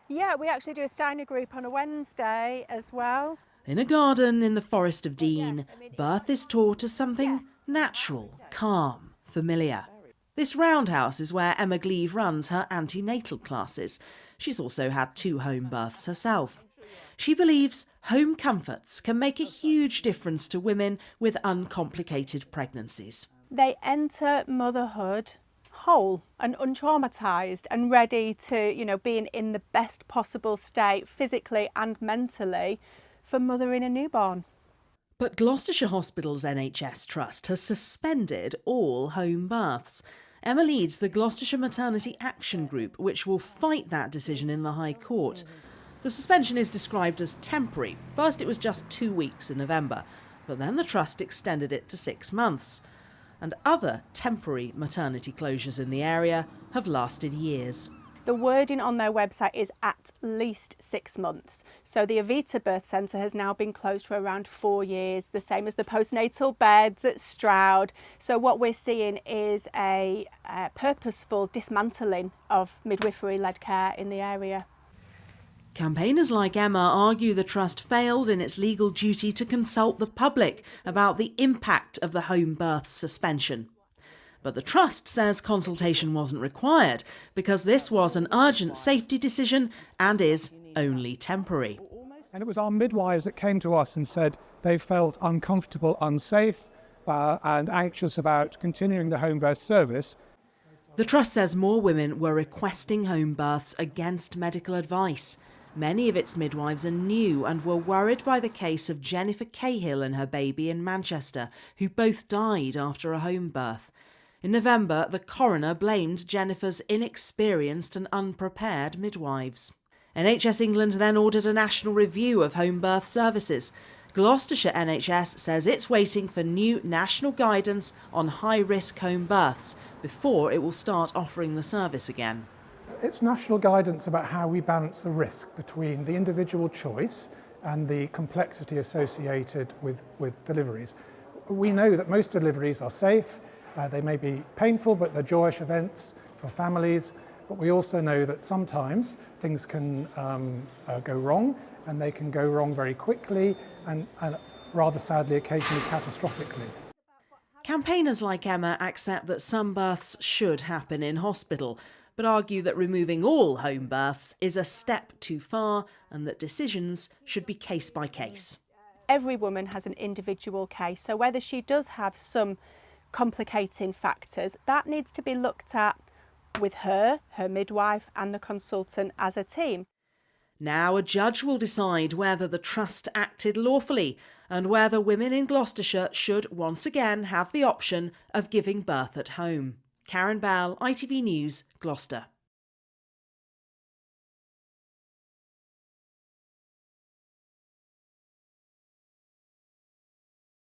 Yeah, we actually do a Steiner group on a Wednesday as well. In a garden in the Forest of Dean, birth is taught as something natural, calm, familiar. This roundhouse is where Emma Gleave runs her antenatal classes. She's also had 2 home births herself. She believes home comforts can make a huge difference to women with uncomplicated pregnancies. They enter motherhood whole and untraumatised and ready to, be in the best possible state physically and mentally for mothering a newborn. But Gloucestershire Hospital's NHS Trust has suspended all home births. Emma leads the Gloucestershire Maternity Action Group, which will fight that decision in the High Court. The suspension is described as temporary. First it was just 2 weeks in November, but then the Trust extended it to 6 months. And other temporary maternity closures in the area have lasted years. The wording on their website is at least 6 months. So the Avita Birth Centre has now been closed for around 4 years, the same as the postnatal beds at Stroud. So what we're seeing is a purposeful dismantling of midwifery-led care in the area. Campaigners like Emma argue the Trust failed in its legal duty to consult the public about the impact of the home birth suspension. But the Trust says consultation wasn't required because this was an urgent safety decision and is only temporary. And it was our midwives that came to us and said they felt uncomfortable, unsafe and anxious about continuing the home birth service. The Trust says more women were requesting home births against medical advice. Many of its midwives are new and were worried by the case of Jennifer Cahill and her baby in Manchester, who both died after a home birth. In November, the coroner blamed Jennifer's inexperienced and unprepared midwives. NHS England then ordered a national review of home birth services. Gloucestershire NHS says it's waiting for new national guidance on high-risk home births before it will start offering the service again. It's national guidance about how we balance the risk between the individual choice and the complexity associated with deliveries. We know that most deliveries are safe. They may be painful, but they're joyous events for families. But we also know that sometimes things can go wrong, and they can go wrong very quickly and rather sadly, occasionally catastrophically. Campaigners like Emma accept that some births should happen in hospital, but argue that removing all home births is a step too far and that decisions should be case by case. Every woman has an individual case, so whether she does have some complicating factors, that needs to be looked at with her midwife and the consultant as a team. Now a judge will decide whether the Trust acted lawfully and whether women in Gloucestershire should once again have the option of giving birth at home. Karen Bell, ITV News, Gloucester.